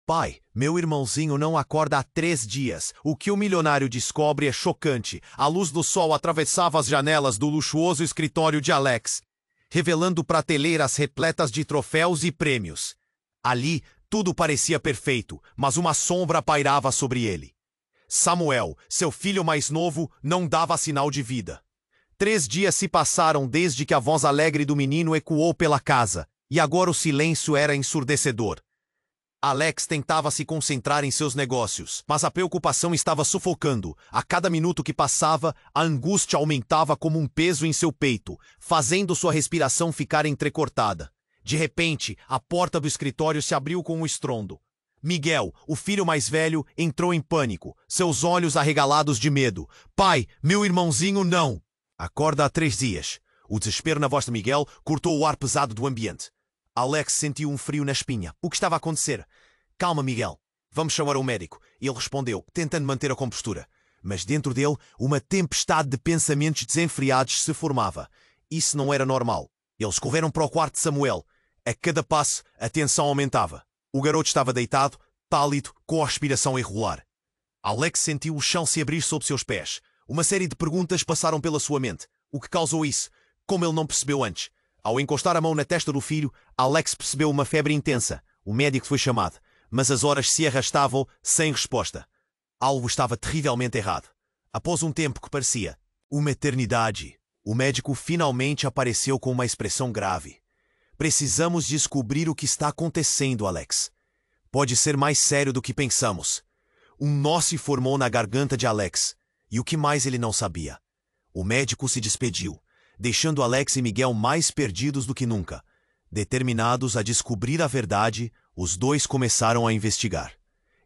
Pai, meu irmãozinho não acorda há 3 dias. O que o milionário descobre é chocante. A luz do sol atravessava as janelas do luxuoso escritório de Alex, revelando prateleiras repletas de troféus e prêmios. Ali, tudo parecia perfeito, mas uma sombra pairava sobre ele. Samuel, seu filho mais novo, não dava sinal de vida. 3 dias se passaram desde que a voz alegre do menino ecoou pela casa, e agora o silêncio era ensurdecedor. Alex tentava se concentrar em seus negócios, mas a preocupação estava sufocando. A cada minuto que passava, a angústia aumentava como um peso em seu peito, fazendo sua respiração ficar entrecortada. De repente, a porta do escritório se abriu com um estrondo. Miguel, o filho mais velho, entrou em pânico, seus olhos arregalados de medo. Pai, meu irmãozinho não! Acorda há 3 dias. O desespero na voz de Miguel cortou o ar pesado do ambiente. Alex sentiu um frio na espinha. O que estava a acontecer? Calma, Miguel. Vamos chamar um médico. Ele respondeu, tentando manter a compostura. Mas dentro dele, uma tempestade de pensamentos desenfreados se formava. Isso não era normal. Eles correram para o quarto de Samuel. A cada passo, a tensão aumentava. O garoto estava deitado, pálido, com a respiração irregular. Alex sentiu o chão se abrir sob seus pés. Uma série de perguntas passaram pela sua mente. O que causou isso? Como ele não percebeu antes? Ao encostar a mão na testa do filho, Alex percebeu uma febre intensa. O médico foi chamado, mas as horas se arrastavam sem resposta. Algo estava terrivelmente errado. Após um tempo que parecia uma eternidade, o médico finalmente apareceu com uma expressão grave. Precisamos descobrir o que está acontecendo, Alex. Pode ser mais sério do que pensamos. Um nó se formou na garganta de Alex. E o que mais ele não sabia? O médico se despediu, deixando Alex e Miguel mais perdidos do que nunca. Determinados a descobrir a verdade, os dois começaram a investigar.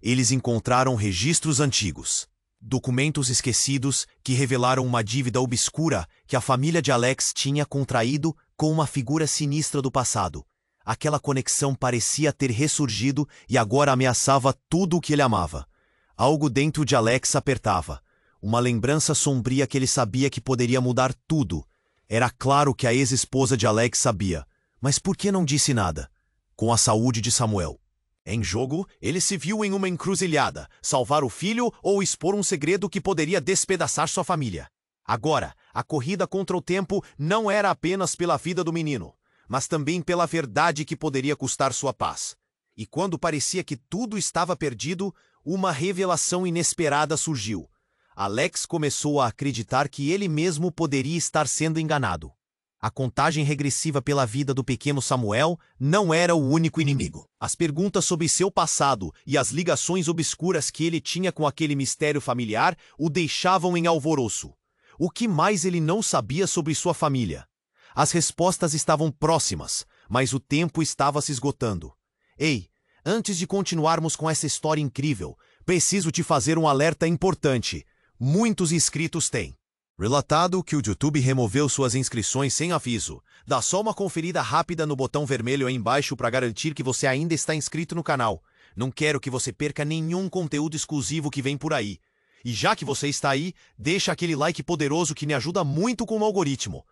Eles encontraram registros antigos, documentos esquecidos que revelaram uma dívida obscura que a família de Alex tinha contraído com uma figura sinistra do passado. Aquela conexão parecia ter ressurgido e agora ameaçava tudo o que ele amava. Algo dentro de Alex apertava. Uma lembrança sombria que ele sabia que poderia mudar tudo. Era claro que a ex-esposa de Alex sabia, mas por que não disse nada? Com a saúde de Samuel. Em jogo, ele se viu em uma encruzilhada, salvar o filho ou expor um segredo que poderia despedaçar sua família. Agora, a corrida contra o tempo não era apenas pela vida do menino, mas também pela verdade que poderia custar sua paz. E quando parecia que tudo estava perdido, uma revelação inesperada surgiu. Alex começou a acreditar que ele mesmo poderia estar sendo enganado. A contagem regressiva pela vida do pequeno Samuel não era o único inimigo. As perguntas sobre seu passado e as ligações obscuras que ele tinha com aquele mistério familiar o deixavam em alvoroço. O que mais ele não sabia sobre sua família? As respostas estavam próximas, mas o tempo estava se esgotando. Ei, antes de continuarmos com essa história incrível, preciso te fazer um alerta importante. Muitos inscritos têm relatado que o YouTube removeu suas inscrições sem aviso. Dá só uma conferida rápida no botão vermelho aí embaixo para garantir que você ainda está inscrito no canal. Não quero que você perca nenhum conteúdo exclusivo que vem por aí. E já que você está aí, deixa aquele like poderoso que me ajuda muito com o algoritmo.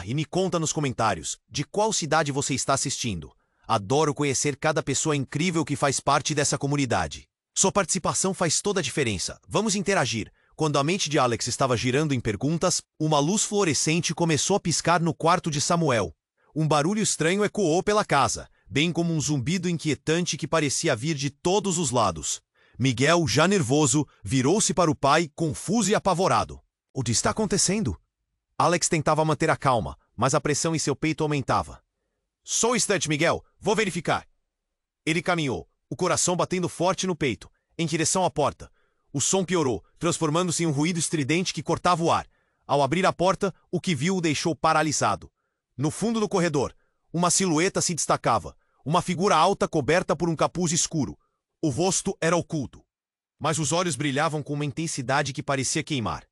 E me conta nos comentários, de qual cidade você está assistindo. Adoro conhecer cada pessoa incrível que faz parte dessa comunidade. Sua participação faz toda a diferença. Vamos interagir. Quando a mente de Alex estava girando em perguntas, uma luz fluorescente começou a piscar no quarto de Samuel. Um barulho estranho ecoou pela casa, bem como um zumbido inquietante que parecia vir de todos os lados. Miguel, já nervoso, virou-se para o pai, confuso e apavorado. O que está acontecendo? Alex tentava manter a calma, mas a pressão em seu peito aumentava. Só um instante, Miguel. Vou verificar. Ele caminhou, o coração batendo forte no peito, em direção à porta. O som piorou, transformando-se em um ruído estridente que cortava o ar. Ao abrir a porta, o que viu o deixou paralisado. No fundo do corredor, uma silhueta se destacava, uma figura alta coberta por um capuz escuro. O rosto era oculto, mas os olhos brilhavam com uma intensidade que parecia queimar.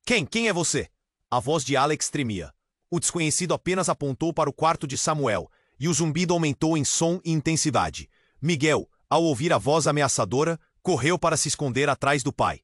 Quem é você? A voz de Alex tremia. O desconhecido apenas apontou para o quarto de Samuel, e o zumbido aumentou em som e intensidade. Miguel, ao ouvir a voz ameaçadora, correu para se esconder atrás do pai.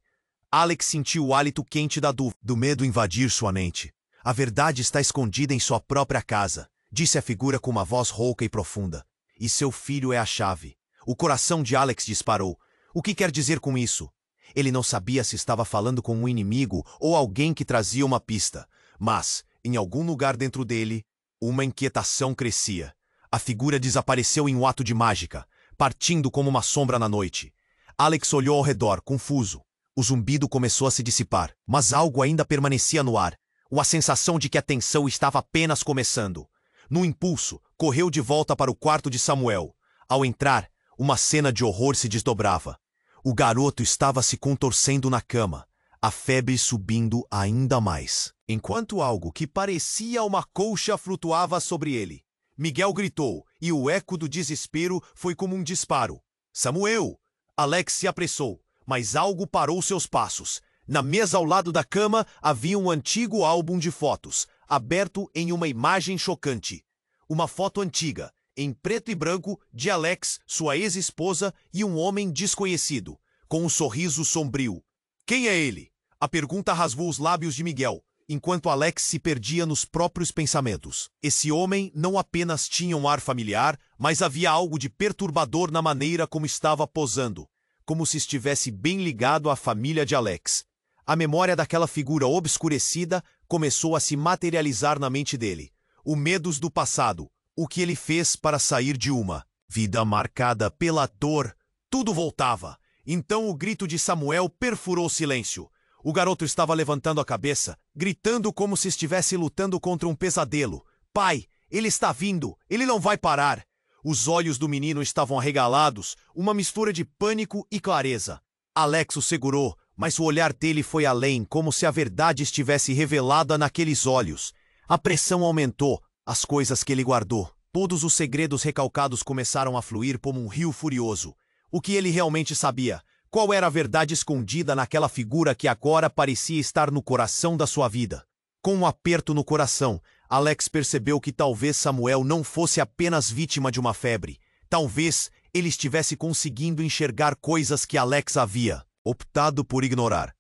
Alex sentiu o hálito quente da dúvida, do medo invadir sua mente. A verdade está escondida em sua própria casa, disse a figura com uma voz rouca e profunda. E seu filho é a chave. O coração de Alex disparou. O que quer dizer com isso? Ele não sabia se estava falando com um inimigo ou alguém que trazia uma pista. Mas, em algum lugar dentro dele, uma inquietação crescia. A figura desapareceu em um ato de mágica, partindo como uma sombra na noite. Alex olhou ao redor, confuso. O zumbido começou a se dissipar, mas algo ainda permanecia no ar. A sensação de que a tensão estava apenas começando. Num impulso, correu de volta para o quarto de Samuel. Ao entrar, uma cena de horror se desdobrava. O garoto estava se contorcendo na cama, a febre subindo ainda mais, enquanto algo que parecia uma colcha flutuava sobre ele. Miguel gritou, e o eco do desespero foi como um disparo. Samuel! Alex se apressou, mas algo parou seus passos. Na mesa ao lado da cama havia um antigo álbum de fotos, aberto em uma imagem chocante. Uma foto antiga, em preto e branco, de Alex, sua ex-esposa e um homem desconhecido, com um sorriso sombrio. Quem é ele? A pergunta rasgou os lábios de Miguel, enquanto Alex se perdia nos próprios pensamentos. Esse homem não apenas tinha um ar familiar, mas havia algo de perturbador na maneira como estava posando, como se estivesse bem ligado à família de Alex. A memória daquela figura obscurecida começou a se materializar na mente dele. Os medos do passado, o que ele fez para sair de uma vida marcada pela dor, tudo voltava. Então o grito de Samuel perfurou o silêncio. O garoto estava levantando a cabeça, gritando como se estivesse lutando contra um pesadelo. Pai, ele está vindo, ele não vai parar. Os olhos do menino estavam arregalados, uma mistura de pânico e clareza. Alex o segurou, mas o olhar dele foi além, como se a verdade estivesse revelada naqueles olhos. A pressão aumentou, as coisas que ele guardou. Todos os segredos recalcados começaram a fluir como um rio furioso. O que ele realmente sabia? Qual era a verdade escondida naquela figura que agora parecia estar no coração da sua vida? Com um aperto no coração, Alex percebeu que talvez Samuel não fosse apenas vítima de uma febre. Talvez ele estivesse conseguindo enxergar coisas que Alex havia optado por ignorar.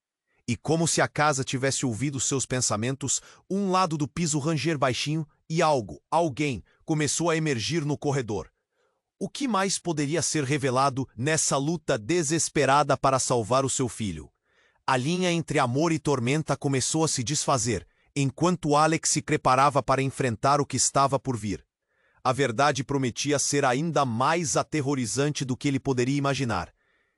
E como se a casa tivesse ouvido seus pensamentos, um lado do piso ranger baixinho e alguém, começou a emergir no corredor. O que mais poderia ser revelado nessa luta desesperada para salvar o seu filho? A linha entre amor e tormenta começou a se desfazer, enquanto Alex se preparava para enfrentar o que estava por vir. A verdade prometia ser ainda mais aterrorizante do que ele poderia imaginar.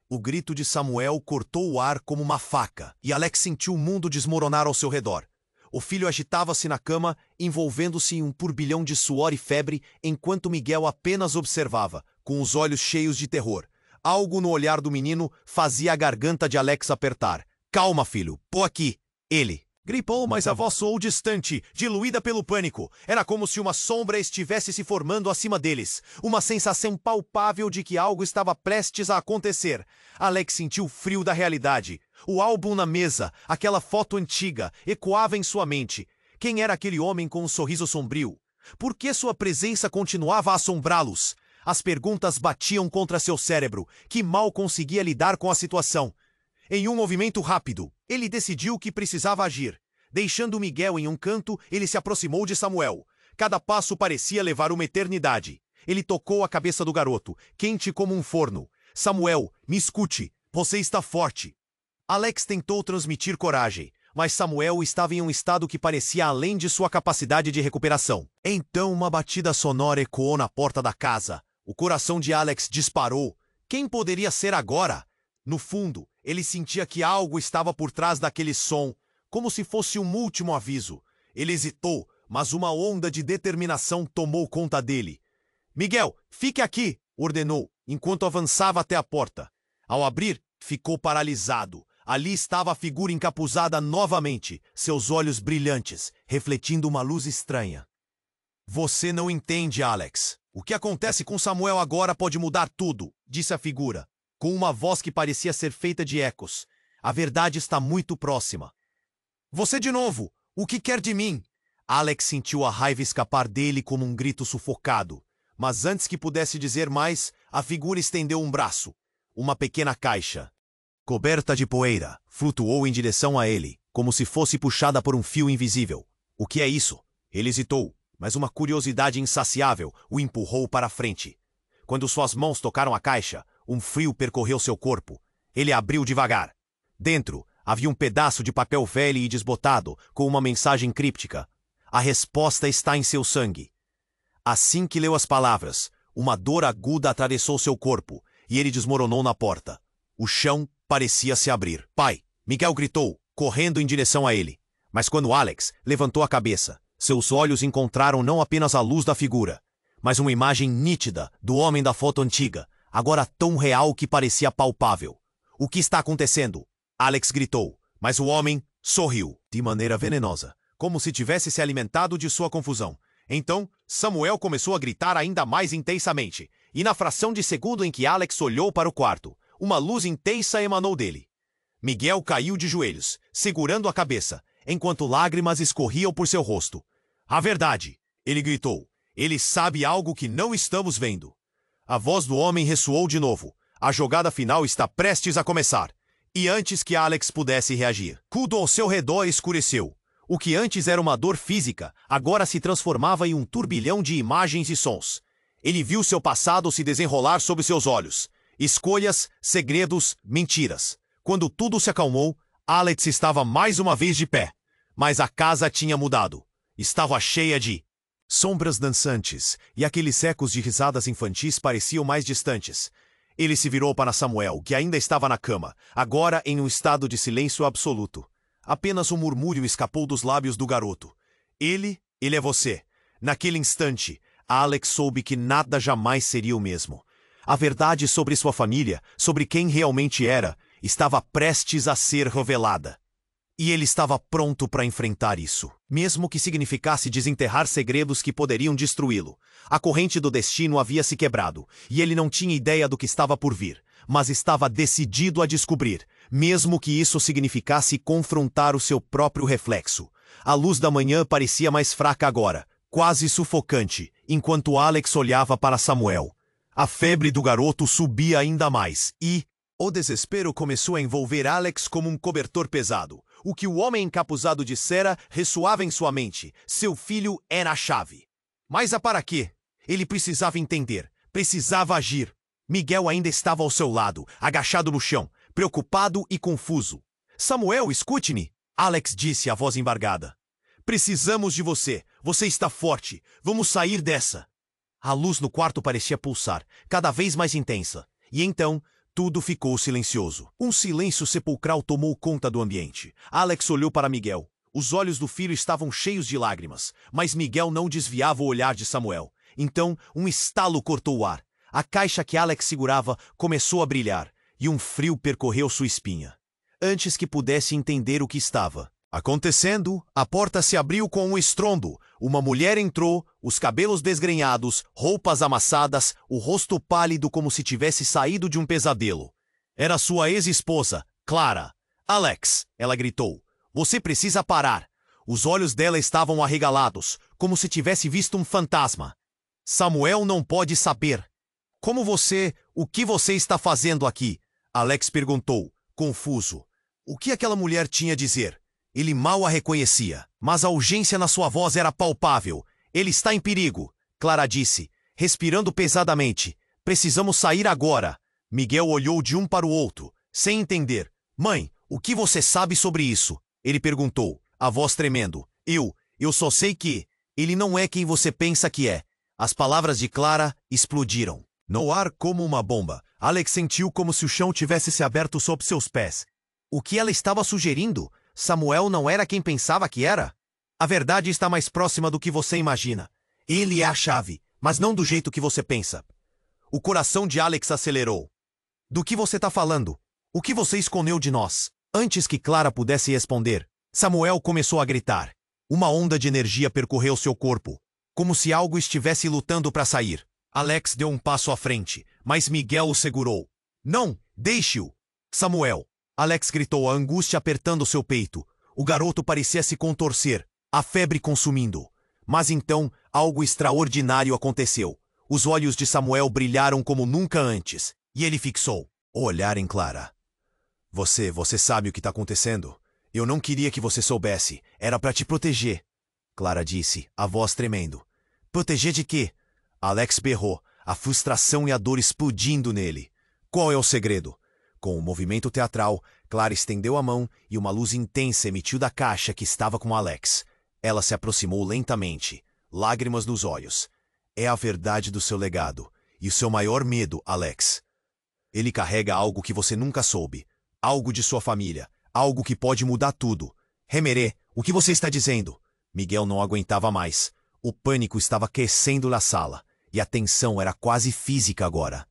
O grito de Samuel cortou o ar como uma faca, e Alex sentiu o mundo desmoronar ao seu redor. O filho agitava-se na cama, envolvendo-se em um turbilhão de suor e febre, enquanto Miguel apenas observava, com os olhos cheios de terror. Algo no olhar do menino fazia a garganta de Alex apertar. Calma, filho, pô aqui. Ele gripou, mas a voz soou distante, diluída pelo pânico. Era como se uma sombra estivesse se formando acima deles. Uma sensação palpável de que algo estava prestes a acontecer. Alex sentiu o frio da realidade. O álbum na mesa, aquela foto antiga, ecoava em sua mente. Quem era aquele homem com um sorriso sombrio? Por que sua presença continuava a assombrá-los? As perguntas batiam contra seu cérebro, que mal conseguia lidar com a situação. Em um movimento rápido, ele decidiu que precisava agir. Deixando Miguel em um canto, ele se aproximou de Samuel. Cada passo parecia levar uma eternidade. Ele tocou a cabeça do garoto, quente como um forno. Samuel, me escute. Você está forte. Alex tentou transmitir coragem, mas Samuel estava em um estado que parecia além de sua capacidade de recuperação. Então uma batida sonora ecoou na porta da casa. O coração de Alex disparou. Quem poderia ser agora? No fundo, ele sentia que algo estava por trás daquele som, como se fosse um último aviso. Ele hesitou, mas uma onda de determinação tomou conta dele. Miguel, fique aqui, ordenou, enquanto avançava até a porta. Ao abrir, ficou paralisado. Ali estava a figura encapuzada novamente, seus olhos brilhantes, refletindo uma luz estranha. Você não entende, Alex. O que acontece com Samuel agora pode mudar tudo, disse a figura, com uma voz que parecia ser feita de ecos. A verdade está muito próxima. Você de novo! O que quer de mim? Alex sentiu a raiva escapar dele como um grito sufocado. Mas antes que pudesse dizer mais, a figura estendeu um braço. Uma pequena caixa, coberta de poeira, flutuou em direção a ele, como se fosse puxada por um fio invisível. O que é isso? Ele hesitou, mas uma curiosidade insaciável o empurrou para a frente. Quando suas mãos tocaram a caixa, um frio percorreu seu corpo. Ele abriu devagar. Dentro, havia um pedaço de papel velho e desbotado, com uma mensagem críptica. A resposta está em seu sangue. Assim que leu as palavras, uma dor aguda atravessou seu corpo, e ele desmoronou na porta. O chão parecia se abrir. Pai! Miguel gritou, correndo em direção a ele. Mas quando Alex levantou a cabeça, seus olhos encontraram não apenas a luz da figura, mas uma imagem nítida do homem da foto antiga, agora tão real que parecia palpável. O que está acontecendo? Alex gritou, mas o homem sorriu, de maneira venenosa, como se tivesse se alimentado de sua confusão. Então, Samuel começou a gritar ainda mais intensamente, e na fração de segundo em que Alex olhou para o quarto, uma luz intensa emanou dele. Miguel caiu de joelhos, segurando a cabeça, enquanto lágrimas escorriam por seu rosto. A verdade, ele gritou. Ele sabe algo que não estamos vendo. A voz do homem ressoou de novo. A jogada final está prestes a começar. E antes que Alex pudesse reagir, tudo ao seu redor escureceu. O que antes era uma dor física, agora se transformava em um turbilhão de imagens e sons. Ele viu seu passado se desenrolar sob seus olhos. Escolhas, segredos, mentiras. Quando tudo se acalmou, Alex estava mais uma vez de pé. Mas a casa tinha mudado. Estava cheia de sombras dançantes, e aqueles ecos de risadas infantis pareciam mais distantes. Ele se virou para Samuel, que ainda estava na cama, agora em um estado de silêncio absoluto. Apenas um murmúrio escapou dos lábios do garoto. Ele é você. Naquele instante, Alex soube que nada jamais seria o mesmo. A verdade sobre sua família, sobre quem realmente era, estava prestes a ser revelada. E ele estava pronto para enfrentar isso, mesmo que significasse desenterrar segredos que poderiam destruí-lo. A corrente do destino havia se quebrado, e ele não tinha ideia do que estava por vir, mas estava decidido a descobrir, mesmo que isso significasse confrontar o seu próprio reflexo. A luz da manhã parecia mais fraca agora, quase sufocante, enquanto Alex olhava para Samuel. A febre do garoto subia ainda mais, e o desespero começou a envolver Alex como um cobertor pesado. O que o homem encapuzado dissera ressoava em sua mente. Seu filho era a chave. Mas para quê? Ele precisava entender. Precisava agir. Miguel ainda estava ao seu lado, agachado no chão, preocupado e confuso. Samuel, escute-me, Alex disse, a voz embargada. Precisamos de você. Você está forte. Vamos sair dessa. A luz no quarto parecia pulsar, cada vez mais intensa. E então, tudo ficou silencioso. Um silêncio sepulcral tomou conta do ambiente. Alex olhou para Miguel. Os olhos do filho estavam cheios de lágrimas, mas Miguel não desviava o olhar de Samuel. Então, um estalo cortou o ar. A caixa que Alex segurava começou a brilhar, e um frio percorreu sua espinha. Antes que pudesse entender o que estava acontecendo, a porta se abriu com um estrondo. Uma mulher entrou, os cabelos desgrenhados, roupas amassadas, o rosto pálido como se tivesse saído de um pesadelo. Era sua ex-esposa, Clara. Alex, ela gritou, você precisa parar. Os olhos dela estavam arregalados, como se tivesse visto um fantasma. Samuel não pode saber. O que você está fazendo aqui? Alex perguntou, confuso. O que aquela mulher tinha a dizer? Ele mal a reconhecia, mas a urgência na sua voz era palpável. Ele está em perigo, Clara disse, respirando pesadamente. Precisamos sair agora. Miguel olhou de um para o outro, sem entender. Mãe, o que você sabe sobre isso? Ele perguntou, a voz tremendo. Eu só sei que ele não é quem você pensa que é. As palavras de Clara explodiram. No ar como uma bomba, Alex sentiu como se o chão tivesse se aberto sob seus pés. O que ela estava sugerindo? Samuel não era quem pensava que era? A verdade está mais próxima do que você imagina. Ele é a chave, mas não do jeito que você pensa. O coração de Alex acelerou. Do que você está falando? O que você escondeu de nós? Antes que Clara pudesse responder, Samuel começou a gritar. Uma onda de energia percorreu seu corpo, como se algo estivesse lutando para sair. Alex deu um passo à frente, mas Miguel o segurou. Não, deixe-o! Samuel! Alex gritou, a angústia apertando seu peito. O garoto parecia se contorcer, a febre consumindo. Mas então, algo extraordinário aconteceu. Os olhos de Samuel brilharam como nunca antes, e ele fixou o olhar em Clara. Você sabe o que está acontecendo? Eu não queria que você soubesse. Era para te proteger. Clara disse, a voz tremendo. Proteger de quê? Alex berrou. a frustração e a dor explodindo nele. Qual é o segredo? Com um movimento teatral, Clara estendeu a mão e uma luz intensa emitiu da caixa que estava com Alex. Ela se aproximou lentamente, lágrimas nos olhos. É a verdade do seu legado e o seu maior medo, Alex. Ele carrega algo que você nunca soube, algo de sua família, algo que pode mudar tudo. Remerê, o que você está dizendo? Miguel não aguentava mais. O pânico estava crescendo na sala, e a tensão era quase física agora.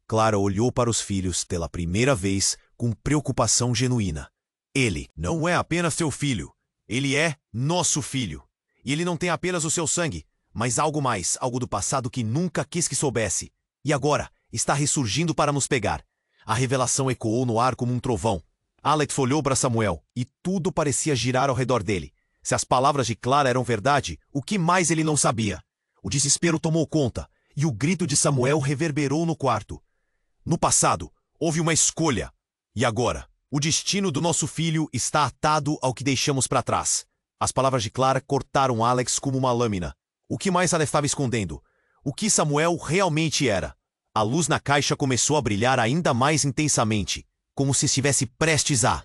Clara olhou para os filhos pela primeira vez com preocupação genuína. Ele não é apenas seu filho, ele é nosso filho. E ele não tem apenas o seu sangue, mas algo mais, algo do passado que nunca quis que soubesse. E agora está ressurgindo para nos pegar. A revelação ecoou no ar como um trovão. Alex olhou para Samuel, e tudo parecia girar ao redor dele. Se as palavras de Clara eram verdade, o que mais ele não sabia? O desespero tomou conta, e o grito de Samuel reverberou no quarto. No passado, houve uma escolha. E agora, o destino do nosso filho está atado ao que deixamos para trás. As palavras de Clara cortaram Alex como uma lâmina. O que mais ela estava escondendo? O que Samuel realmente era? A luz na caixa começou a brilhar ainda mais intensamente, como se estivesse prestes a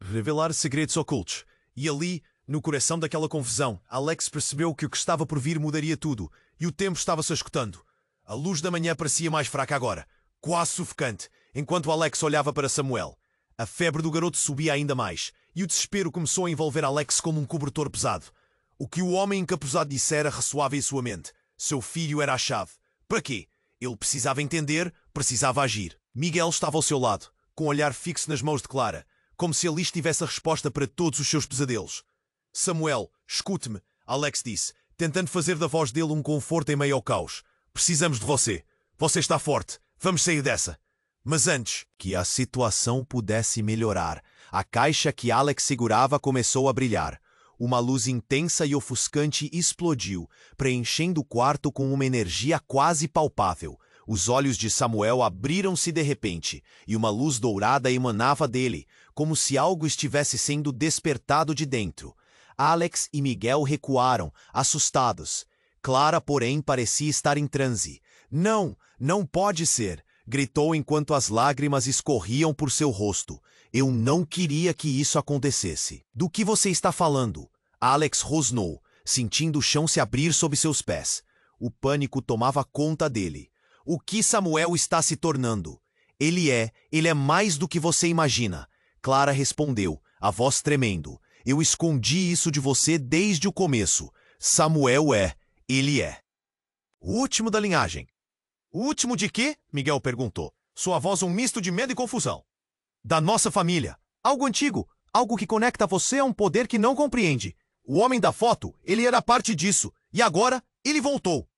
revelar segredos ocultos. E ali, no coração daquela confusão, Alex percebeu que o que estava por vir mudaria tudo, e o tempo estava-se escutando. A luz da manhã parecia mais fraca agora, quase sufocante, enquanto Alex olhava para Samuel. A febre do garoto subia ainda mais, e o desespero começou a envolver Alex como um cobertor pesado. O que o homem encapuzado dissera ressoava em sua mente. Seu filho era a chave. Para quê? Ele precisava entender, precisava agir. Miguel estava ao seu lado, com o olhar fixo nas mãos de Clara, como se ali estivesse a resposta para todos os seus pesadelos. Samuel, escute-me, Alex disse, tentando fazer da voz dele um conforto em meio ao caos. Precisamos de você. Você está forte. Vamos sair dessa. Mas antes que a situação pudesse melhorar, a caixa que Alex segurava começou a brilhar. Uma luz intensa e ofuscante explodiu, preenchendo o quarto com uma energia quase palpável. Os olhos de Samuel abriram-se de repente, e uma luz dourada emanava dele, como se algo estivesse sendo despertado de dentro. Alex e Miguel recuaram, assustados. Clara, porém, parecia estar em transe. Não, não pode ser, gritou enquanto as lágrimas escorriam por seu rosto. Eu não queria que isso acontecesse. Do que você está falando? Alex rosnou, sentindo o chão se abrir sob seus pés. O pânico tomava conta dele. O que Samuel está se tornando? Ele é mais do que você imagina. Clara respondeu, a voz tremendo. Eu escondi isso de você desde o começo. Samuel ele é. O último da linhagem. O último de quê? Miguel perguntou. Sua voz um misto de medo e confusão. Da nossa família. Algo antigo. Algo que conecta você a um poder que não compreende. O homem da foto, ele era parte disso. E agora, ele voltou.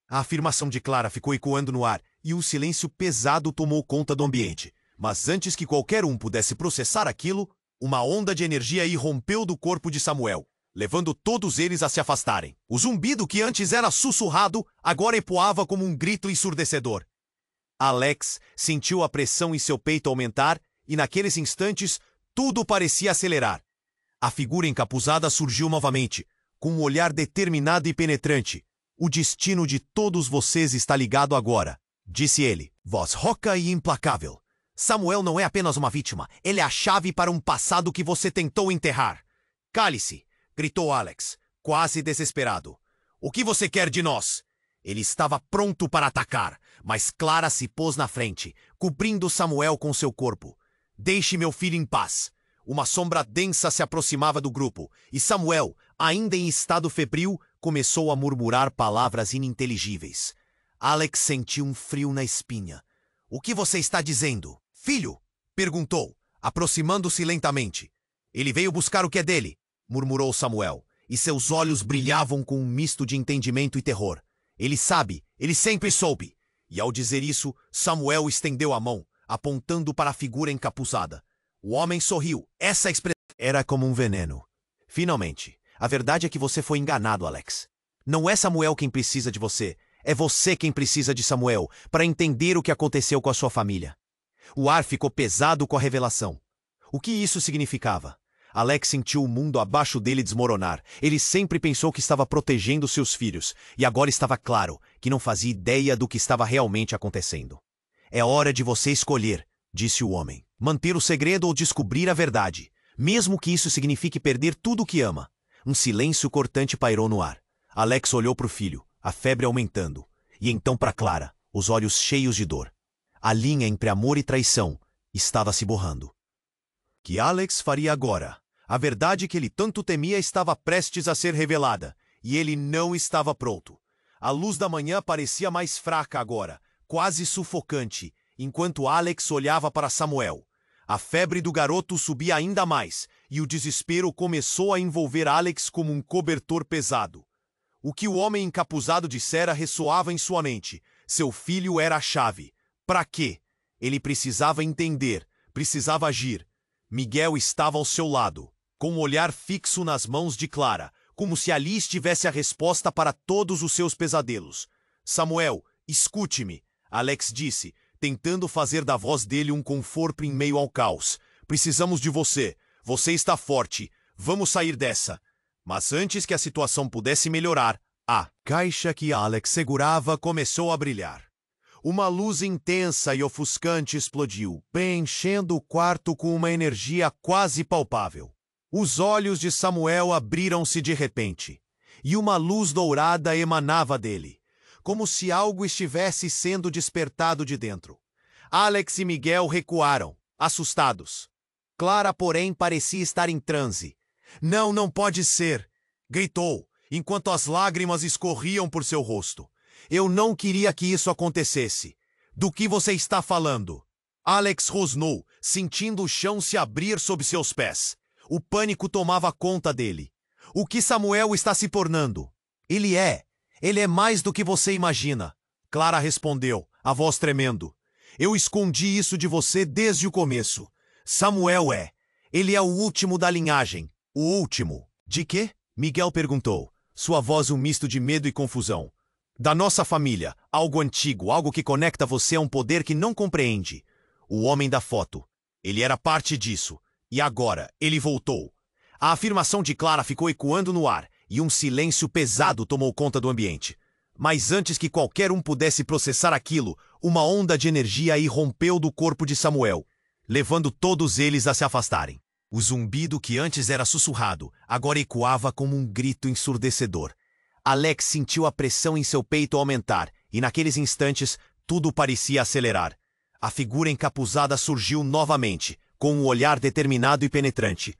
A afirmação de Clara ficou ecoando no ar, e um silêncio pesado tomou conta do ambiente. Mas antes que qualquer um pudesse processar aquilo, uma onda de energia irrompeu do corpo de Samuel, levando todos eles a se afastarem. O zumbido que antes era sussurrado, agora ecoava como um grito ensurdecedor. Alex sentiu a pressão em seu peito aumentar, e naqueles instantes, tudo parecia acelerar. A figura encapuzada surgiu novamente, com um olhar determinado e penetrante. O destino de todos vocês está ligado agora, disse ele, voz rouca e implacável. Samuel não é apenas uma vítima, ele é a chave para um passado que você tentou enterrar. Cale-se, gritou Alex, quase desesperado. O que você quer de nós? Ele estava pronto para atacar, mas Clara se pôs na frente, cobrindo Samuel com seu corpo. Deixe meu filho em paz. Uma sombra densa se aproximava do grupo, e Samuel, ainda em estado febril, começou a murmurar palavras ininteligíveis. Alex sentiu um frio na espinha. O que você está dizendo? Filho? Perguntou, aproximando-se lentamente. Ele veio buscar o que é dele, murmurou Samuel, e seus olhos brilhavam com um misto de entendimento e terror. Ele sabe, ele sempre soube. E ao dizer isso, Samuel estendeu a mão, apontando para a figura encapuzada. O homem sorriu. Essa expressão era como um veneno. Finalmente, a verdade é que você foi enganado, Alex. Não é Samuel quem precisa de você. É você quem precisa de Samuel para entender o que aconteceu com a sua família. O ar ficou pesado com a revelação. O que isso significava? Alex sentiu o mundo abaixo dele desmoronar. Ele sempre pensou que estava protegendo seus filhos, e agora estava claro que não fazia ideia do que estava realmente acontecendo. É hora de você escolher, disse o homem. Manter o segredo ou descobrir a verdade, mesmo que isso signifique perder tudo o que ama. Um silêncio cortante pairou no ar. Alex olhou para o filho, a febre aumentando, e então para Clara, os olhos cheios de dor. A linha entre amor e traição estava se borrando. O que Alex faria agora? A verdade que ele tanto temia estava prestes a ser revelada, e ele não estava pronto. A luz da manhã parecia mais fraca agora, quase sufocante, enquanto Alex olhava para Samuel. A febre do garoto subia ainda mais, e o desespero começou a envolver Alex como um cobertor pesado. O que o homem encapuzado dissera ressoava em sua mente. Seu filho era a chave. Para quê? Ele precisava entender, precisava agir. Miguel estava ao seu lado, com um olhar fixo nas mãos de Clara, como se ali estivesse a resposta para todos os seus pesadelos. Samuel, escute-me, Alex disse, tentando fazer da voz dele um conforto em meio ao caos. Precisamos de você. Você está forte. Vamos sair dessa. Mas antes que a situação pudesse melhorar, a caixa que Alex segurava começou a brilhar. Uma luz intensa e ofuscante explodiu, preenchendo o quarto com uma energia quase palpável. Os olhos de Samuel abriram-se de repente, e uma luz dourada emanava dele, como se algo estivesse sendo despertado de dentro. Alex e Miguel recuaram, assustados. Clara, porém, parecia estar em transe. "Não, não pode ser!" gritou, enquanto as lágrimas escorriam por seu rosto. "Eu não queria que isso acontecesse. Do que você está falando?" Alex rosnou, sentindo o chão se abrir sob seus pés. O pânico tomava conta dele. "O que Samuel está se tornando?" Ele é mais do que você imagina." Clara respondeu, a voz tremendo. "Eu escondi isso de você desde o começo. Samuel ele é o último da linhagem." "O último? De quê?" Miguel perguntou, sua voz um misto de medo e confusão. "Da nossa família, algo antigo, algo que conecta você a um poder que não compreende. O homem da foto. Ele era parte disso. E agora, ele voltou." A afirmação de Clara ficou ecoando no ar, e um silêncio pesado tomou conta do ambiente. Mas antes que qualquer um pudesse processar aquilo, uma onda de energia irrompeu do corpo de Samuel, levando todos eles a se afastarem. O zumbido que antes era sussurrado, agora ecoava como um grito ensurdecedor. Alex sentiu a pressão em seu peito aumentar, e naqueles instantes, tudo parecia acelerar. A figura encapuzada surgiu novamente, com um olhar determinado e penetrante.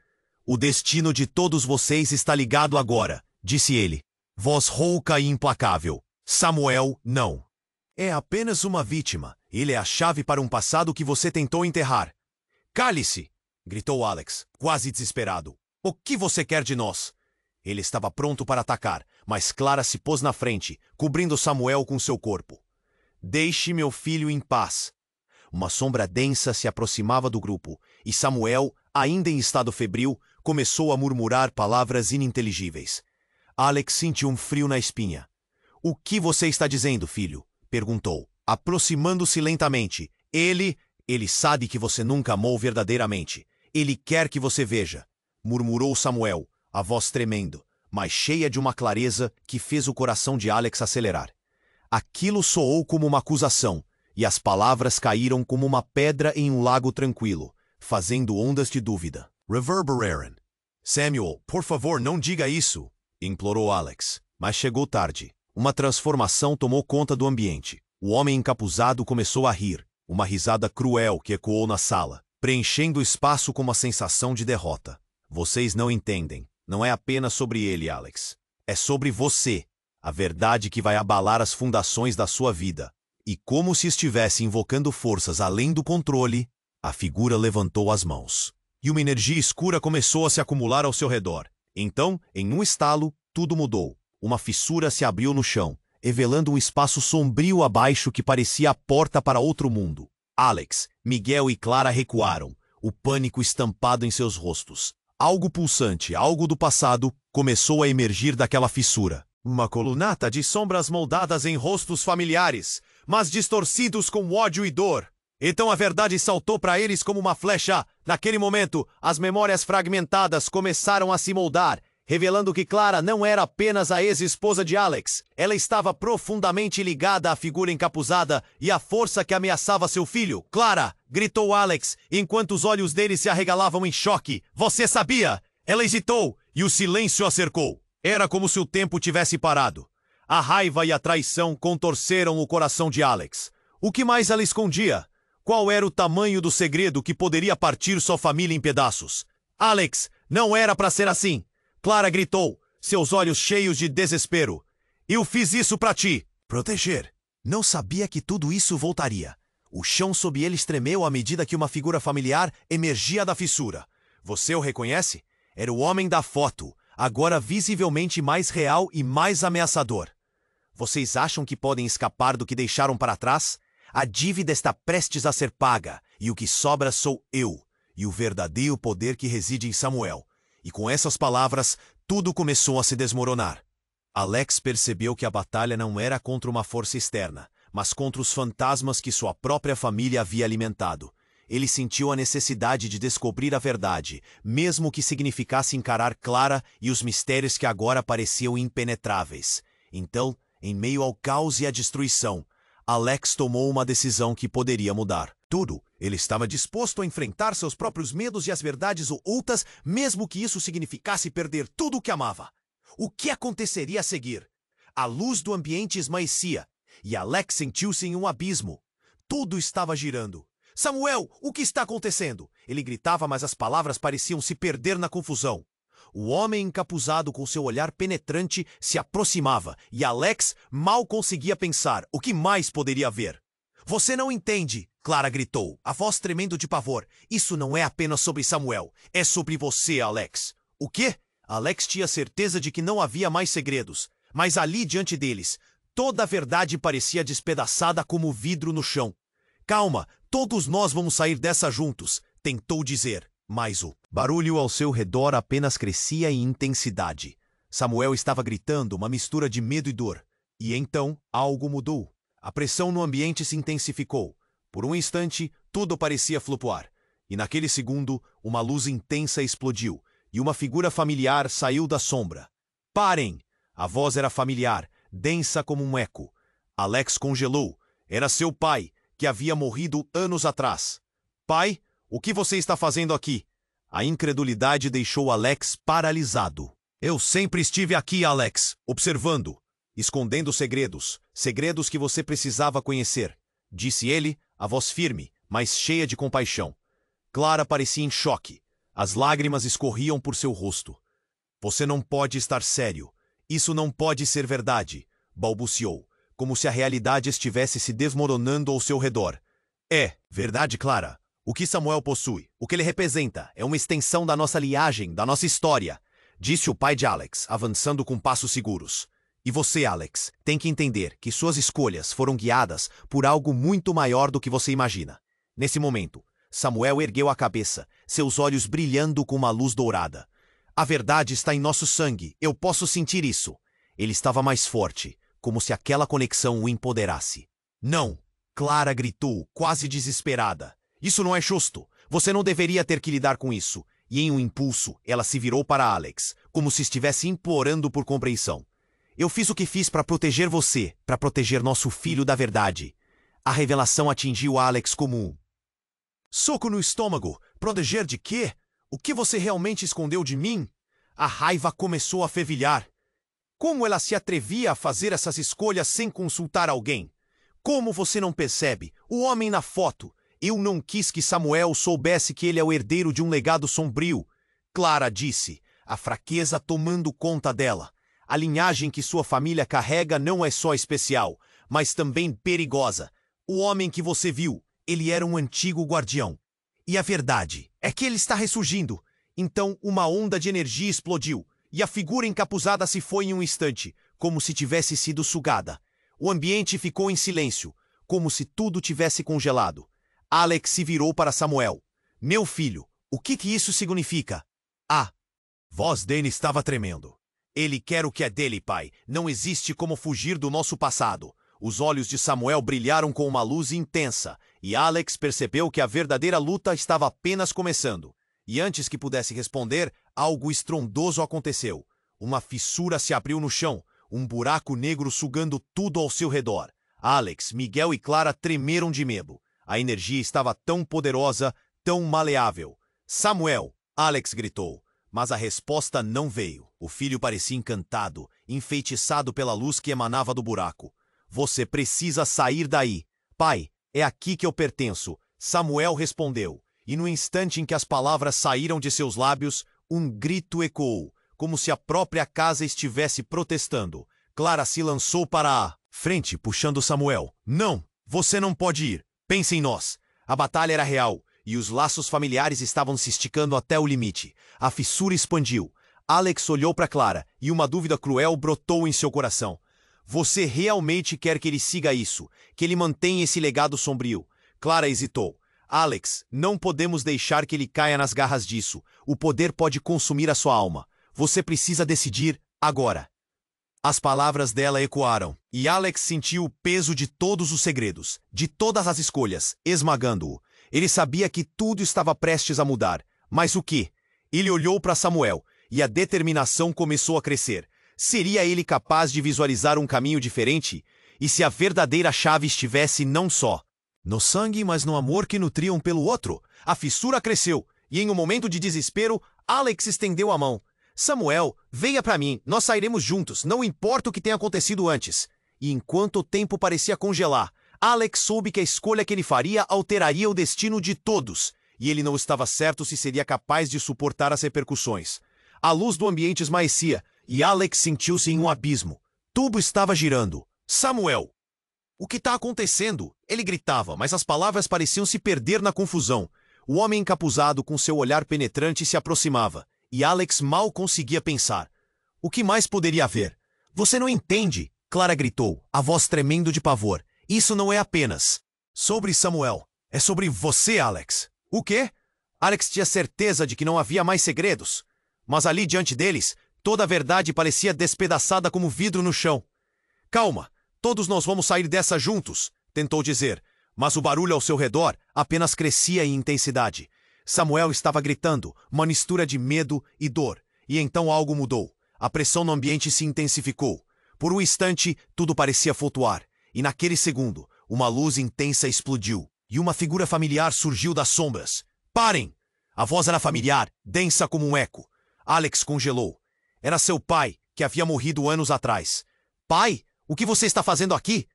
"O destino de todos vocês está ligado agora", disse ele. Voz rouca e implacável. "Samuel, não. É apenas uma vítima. Ele é a chave para um passado que você tentou enterrar." "Cale-se!" gritou Alex, quase desesperado. "O que você quer de nós?" Ele estava pronto para atacar, mas Clara se pôs na frente, cobrindo Samuel com seu corpo. "Deixe meu filho em paz." Uma sombra densa se aproximava do grupo, e Samuel, ainda em estado febril, começou a murmurar palavras ininteligíveis. Alex sentiu um frio na espinha. "O que você está dizendo, filho?" perguntou, aproximando-se lentamente. Ele sabe que você nunca amou verdadeiramente. Ele quer que você veja", murmurou Samuel, a voz tremendo, mas cheia de uma clareza que fez o coração de Alex acelerar. Aquilo soou como uma acusação, e as palavras caíram como uma pedra em um lago tranquilo, fazendo ondas de dúvida. Reverberaram. "Samuel, por favor, não diga isso", implorou Alex. Mas chegou tarde. Uma transformação tomou conta do ambiente. O homem encapuzado começou a rir, uma risada cruel que ecoou na sala, preenchendo o espaço com uma sensação de derrota. "Vocês não entendem. Não é apenas sobre ele, Alex. É sobre você. A verdade que vai abalar as fundações da sua vida." E como se estivesse invocando forças além do controle, a figura levantou as mãos. E uma energia escura começou a se acumular ao seu redor. Então, em um estalo, tudo mudou. Uma fissura se abriu no chão, revelando um espaço sombrio abaixo que parecia a porta para outro mundo. Alex, Miguel e Clara recuaram, o pânico estampado em seus rostos. Algo pulsante, algo do passado, começou a emergir daquela fissura. Uma colunata de sombras moldadas em rostos familiares, mas distorcidos com ódio e dor. Então a verdade saltou para eles como uma flecha. Naquele momento, as memórias fragmentadas começaram a se moldar, revelando que Clara não era apenas a ex-esposa de Alex. Ela estava profundamente ligada à figura encapuzada e à força que ameaçava seu filho. Clara! Gritou Alex, enquanto os olhos dele se arregalavam em choque. Você sabia? Ela hesitou e o silêncio a cercou. Era como se o tempo tivesse parado. A raiva e a traição contorceram o coração de Alex. O que mais ela escondia? Qual era o tamanho do segredo que poderia partir sua família em pedaços? Alex, não era para ser assim! Clara gritou, seus olhos cheios de desespero. Eu fiz isso para ti. Proteger. Não sabia que tudo isso voltaria. O chão sob eles tremeu à medida que uma figura familiar emergia da fissura. Você o reconhece? Era o homem da foto, agora visivelmente mais real e mais ameaçador. Vocês acham que podem escapar do que deixaram para trás? A dívida está prestes a ser paga, e o que sobra sou eu, e o verdadeiro poder que reside em Samuel. E com essas palavras, tudo começou a se desmoronar. Alex percebeu que a batalha não era contra uma força externa, mas contra os fantasmas que sua própria família havia alimentado. Ele sentiu a necessidade de descobrir a verdade, mesmo que significasse encarar Clara e os mistérios que agora pareciam impenetráveis. Então, em meio ao caos e à destruição, Alex tomou uma decisão que poderia mudar tudo. Ele estava disposto a enfrentar seus próprios medos e as verdades ocultas, mesmo que isso significasse perder tudo o que amava. O que aconteceria a seguir? A luz do ambiente esmaecia, e Alex sentiu-se em um abismo. Tudo estava girando. Samuel, o que está acontecendo? Ele gritava, mas as palavras pareciam se perder na confusão. O homem encapuzado com seu olhar penetrante se aproximava, e Alex mal conseguia pensar o que mais poderia haver. Você não entende, Clara gritou, a voz tremendo de pavor. Isso não é apenas sobre Samuel, é sobre você, Alex. O quê? Alex tinha certeza de que não havia mais segredos, mas ali diante deles, toda a verdade parecia despedaçada como vidro no chão. Calma, todos nós vamos sair dessa juntos, tentou dizer, mas o barulho ao seu redor apenas crescia em intensidade. Samuel estava gritando, uma mistura de medo e dor. E então, algo mudou. A pressão no ambiente se intensificou. Por um instante, tudo parecia flutuar. E naquele segundo, uma luz intensa explodiu, e uma figura familiar saiu da sombra. Parem! A voz era familiar, densa como um eco. Alex congelou. Era seu pai, que havia morrido anos atrás. Pai, o que você está fazendo aqui? A incredulidade deixou Alex paralisado. Eu sempre estive aqui, Alex, observando, escondendo segredos, segredos que você precisava conhecer, disse ele, a voz firme, mas cheia de compaixão. Clara parecia em choque. As lágrimas escorriam por seu rosto. Você não pode estar sério. Isso não pode ser verdade, balbuciou, como se a realidade estivesse se desmoronando ao seu redor. É verdade, Clara. O que Samuel possui, o que ele representa, é uma extensão da nossa linhagem, da nossa história, disse o pai de Alex, avançando com passos seguros. E você, Alex, tem que entender que suas escolhas foram guiadas por algo muito maior do que você imagina. Nesse momento, Samuel ergueu a cabeça, seus olhos brilhando com uma luz dourada. A verdade está em nosso sangue, eu posso sentir isso. Ele estava mais forte, como se aquela conexão o empoderasse. Não! Clara gritou, quase desesperada. Isso não é justo. Você não deveria ter que lidar com isso. E em um impulso, ela se virou para Alex, como se estivesse implorando por compreensão. Eu fiz o que fiz para proteger você, para proteger nosso filho da verdade. A revelação atingiu Alex como um soco no estômago. Proteger de quê? O que você realmente escondeu de mim? A raiva começou a fervilhar. Como ela se atrevia a fazer essas escolhas sem consultar alguém? Como você não percebe? O homem na foto. Eu não quis que Samuel soubesse que ele é o herdeiro de um legado sombrio. Clara disse, a fraqueza tomando conta dela. A linhagem que sua família carrega não é só especial, mas também perigosa. O homem que você viu, ele era um antigo guardião. E a verdade é que ele está ressurgindo. Então uma onda de energia explodiu, e a figura encapuzada se foi em um instante, como se tivesse sido sugada. O ambiente ficou em silêncio, como se tudo tivesse congelado. Alex se virou para Samuel. Meu filho, o que isso significa? A voz dele estava tremendo. Ele quer o que é dele, pai. Não existe como fugir do nosso passado. Os olhos de Samuel brilharam com uma luz intensa, e Alex percebeu que a verdadeira luta estava apenas começando. E antes que pudesse responder, algo estrondoso aconteceu. Uma fissura se abriu no chão, um buraco negro sugando tudo ao seu redor. Alex, Miguel e Clara tremeram de medo. A energia estava tão poderosa, tão maleável. Samuel! Alex gritou. Mas a resposta não veio. O filho parecia encantado, enfeitiçado pela luz que emanava do buraco. Você precisa sair daí. Pai, é aqui que eu pertenço. Samuel respondeu. E no instante em que as palavras saíram de seus lábios, um grito ecoou, como se a própria casa estivesse protestando. Clara se lançou para a frente, puxando Samuel. Não, você não pode ir. Pense em nós. A batalha era real. E os laços familiares estavam se esticando até o limite. A fissura expandiu. Alex olhou para Clara, e uma dúvida cruel brotou em seu coração. Você realmente quer que ele siga isso? Que ele mantenha esse legado sombrio? Clara hesitou. Alex, não podemos deixar que ele caia nas garras disso. O poder pode consumir a sua alma. Você precisa decidir agora. As palavras dela ecoaram, e Alex sentiu o peso de todos os segredos, de todas as escolhas, esmagando-o. Ele sabia que tudo estava prestes a mudar. Mas o quê? Ele olhou para Samuel, e a determinação começou a crescer. Seria ele capaz de visualizar um caminho diferente? E se a verdadeira chave estivesse não só no sangue, mas no amor que nutriam pelo outro? A fissura cresceu, e em um momento de desespero, Alex estendeu a mão. Samuel, venha para mim, nós sairemos juntos, não importa o que tenha acontecido antes. E enquanto o tempo parecia congelar, Alex soube que a escolha que ele faria alteraria o destino de todos, e ele não estava certo se seria capaz de suportar as repercussões. A luz do ambiente esmaecia, e Alex sentiu-se em um abismo. Tudo estava girando. Samuel! O que está acontecendo? Ele gritava, mas as palavras pareciam se perder na confusão. O homem encapuzado com seu olhar penetrante se aproximava, e Alex mal conseguia pensar. O que mais poderia haver? Você não entende! Clara gritou, a voz tremendo de pavor. Isso não é apenas sobre Samuel. É sobre você, Alex. O quê? Alex tinha certeza de que não havia mais segredos. Mas ali diante deles, toda a verdade parecia despedaçada como vidro no chão. Calma, todos nós vamos sair dessa juntos, tentou dizer. Mas o barulho ao seu redor apenas crescia em intensidade. Samuel estava gritando, uma mistura de medo e dor. E então algo mudou. A pressão no ambiente se intensificou. Por um instante, tudo parecia flutuar. E naquele segundo, uma luz intensa explodiu, e uma figura familiar surgiu das sombras. Parem! A voz era familiar, densa como um eco. Alex congelou. Era seu pai, que havia morrido anos atrás. Pai, o que você está fazendo aqui?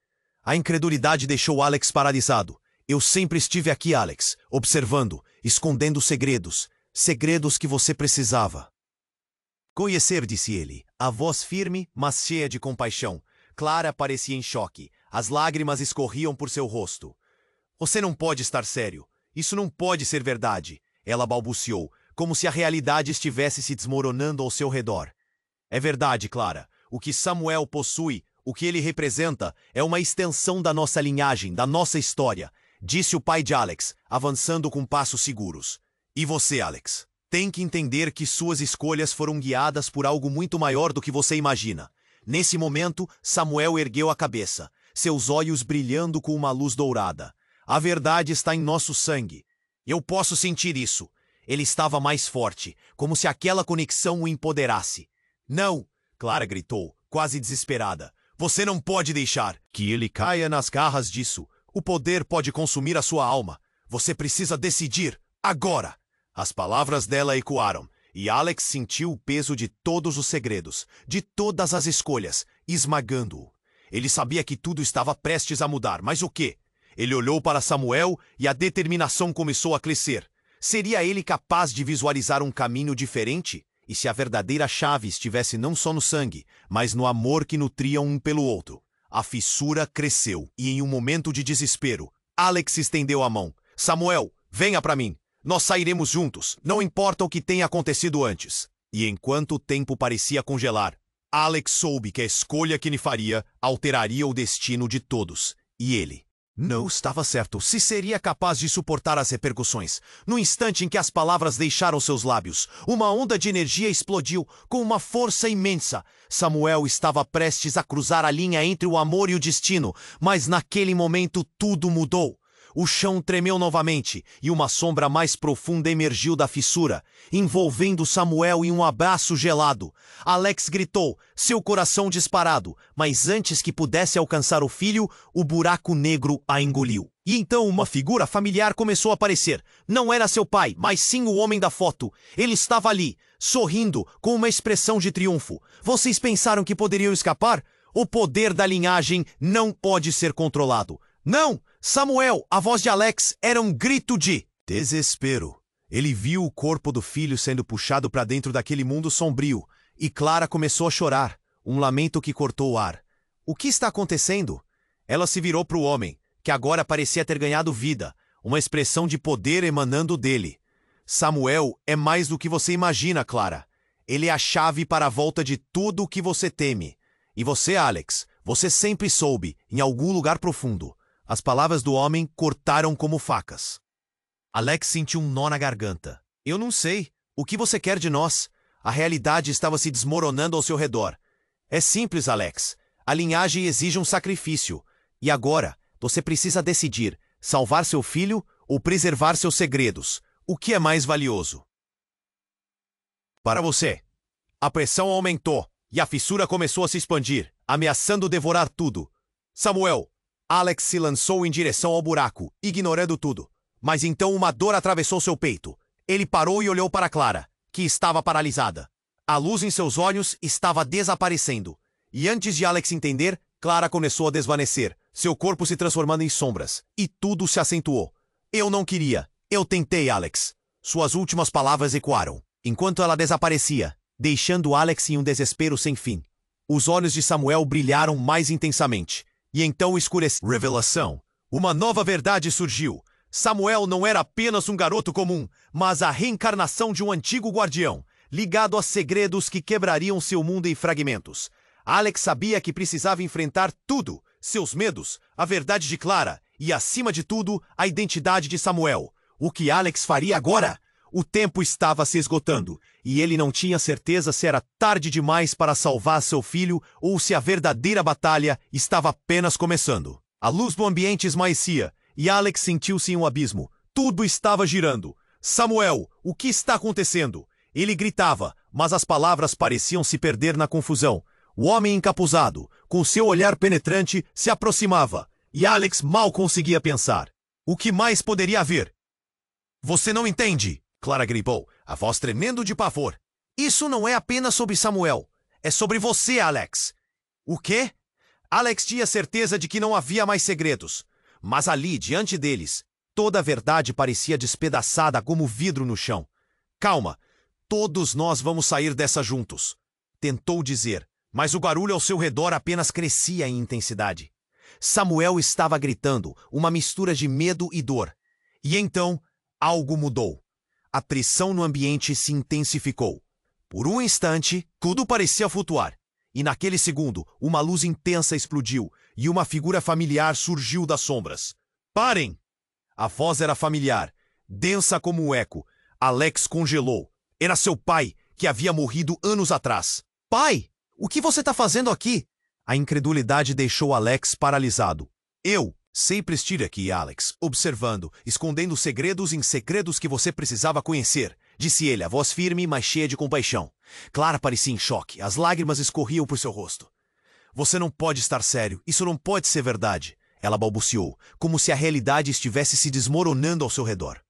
A incredulidade deixou Alex paralisado. Eu sempre estive aqui, Alex, observando, escondendo segredos. Segredos que você precisava conhecer, disse ele, a voz firme, mas cheia de compaixão. Clara parecia em choque. As lágrimas escorriam por seu rosto. Você não pode estar sério. Isso não pode ser verdade. Ela balbuciou, como se a realidade estivesse se desmoronando ao seu redor. É verdade, Clara. O que Samuel possui, o que ele representa, é uma extensão da nossa linhagem, da nossa história, disse o pai de Alex, avançando com passos seguros. E você, Alex? Tem que entender que suas escolhas foram guiadas por algo muito maior do que você imagina. Nesse momento, Samuel ergueu a cabeça, seus olhos brilhando com uma luz dourada. A verdade está em nosso sangue. Eu posso sentir isso. Ele estava mais forte, como se aquela conexão o empoderasse. Não! Clara gritou, quase desesperada. Você não pode deixar que ele caia nas garras disso. O poder pode consumir a sua alma. Você precisa decidir, agora! As palavras dela ecoaram. E Alex sentiu o peso de todos os segredos, de todas as escolhas, esmagando-o. Ele sabia que tudo estava prestes a mudar, mas o quê? Ele olhou para Samuel e a determinação começou a crescer. Seria ele capaz de visualizar um caminho diferente? E se a verdadeira chave estivesse não só no sangue, mas no amor que nutriam um pelo outro? A fissura cresceu, e em um momento de desespero, Alex estendeu a mão. Samuel, venha para mim. Nós sairemos juntos, não importa o que tenha acontecido antes. E enquanto o tempo parecia congelar, Alex soube que a escolha que ele faria alteraria o destino de todos. E ele Não estava certo se seria capaz de suportar as repercussões. No instante em que as palavras deixaram seus lábios, uma onda de energia explodiu com uma força imensa. Samuel estava prestes a cruzar a linha entre o amor e o destino, mas naquele momento tudo mudou. O chão tremeu novamente e uma sombra mais profunda emergiu da fissura, envolvendo Samuel em um abraço gelado. Alex gritou, seu coração disparado, mas antes que pudesse alcançar o filho, o buraco negro a engoliu. E então uma figura familiar começou a aparecer. Não era seu pai, mas sim o homem da foto. Ele estava ali, sorrindo, com uma expressão de triunfo. Vocês pensaram que poderiam escapar? O poder da linhagem não pode ser controlado. Não! Samuel, a voz de Alex, era um grito de desespero. Ele viu o corpo do filho sendo puxado para dentro daquele mundo sombrio, e Clara começou a chorar, um lamento que cortou o ar. O que está acontecendo? Ela se virou para o homem, que agora parecia ter ganhado vida, uma expressão de poder emanando dele. Samuel é mais do que você imagina, Clara. Ele é a chave para a volta de tudo o que você teme. E você, Alex, você sempre soube, em algum lugar profundo. As palavras do homem cortaram como facas. Alex sentiu um nó na garganta. Eu não sei. O que você quer de nós? A realidade estava se desmoronando ao seu redor. É simples, Alex. A linhagem exige um sacrifício. E agora, você precisa decidir: salvar seu filho ou preservar seus segredos. O que é mais valioso? Para você. A pressão aumentou e a fissura começou a se expandir, ameaçando devorar tudo. Samuel. Alex se lançou em direção ao buraco, ignorando tudo. Mas então uma dor atravessou seu peito. Ele parou e olhou para Clara, que estava paralisada. A luz em seus olhos estava desaparecendo. E antes de Alex entender, Clara começou a desvanecer, seu corpo se transformando em sombras. E tudo se acentuou. Eu não queria. Eu tentei, Alex. Suas últimas palavras ecoaram, enquanto ela desaparecia, deixando Alex em um desespero sem fim. Os olhos de Samuel brilharam mais intensamente. E então escureceu. Revelação. Uma nova verdade surgiu. Samuel não era apenas um garoto comum, mas a reencarnação de um antigo guardião, ligado a segredos que quebrariam seu mundo em fragmentos. Alex sabia que precisava enfrentar tudo, seus medos, a verdade de Clara e, acima de tudo, a identidade de Samuel. O que Alex faria agora? O tempo estava se esgotando, e ele não tinha certeza se era tarde demais para salvar seu filho ou se a verdadeira batalha estava apenas começando. A luz do ambiente esmaecia, e Alex sentiu-se em um abismo. Tudo estava girando. Samuel, o que está acontecendo? Ele gritava, mas as palavras pareciam se perder na confusão. O homem encapuzado, com seu olhar penetrante, se aproximava, e Alex mal conseguia pensar. O que mais poderia haver? Você não entende? Clara gritou, a voz tremendo de pavor. Isso não é apenas sobre Samuel. É sobre você, Alex. O quê? Alex tinha certeza de que não havia mais segredos. Mas ali, diante deles, toda a verdade parecia despedaçada como vidro no chão. Calma, todos nós vamos sair dessa juntos. Tentou dizer, mas o barulho ao seu redor apenas crescia em intensidade. Samuel estava gritando, uma mistura de medo e dor. E então, algo mudou. A pressão no ambiente se intensificou. Por um instante, tudo parecia flutuar. E naquele segundo, uma luz intensa explodiu e uma figura familiar surgiu das sombras. Parem! A voz era familiar, densa como um eco. Alex congelou. Era seu pai, que havia morrido anos atrás. Pai, o que você está fazendo aqui? A incredulidade deixou Alex paralisado. Eu sempre estive aqui, Alex, observando, escondendo segredos em segredos que você precisava conhecer, disse ele, a voz firme, mas cheia de compaixão. Clara parecia em choque, as lágrimas escorriam por seu rosto. Você não pode estar sério, isso não pode ser verdade, ela balbuciou, como se a realidade estivesse se desmoronando ao seu redor.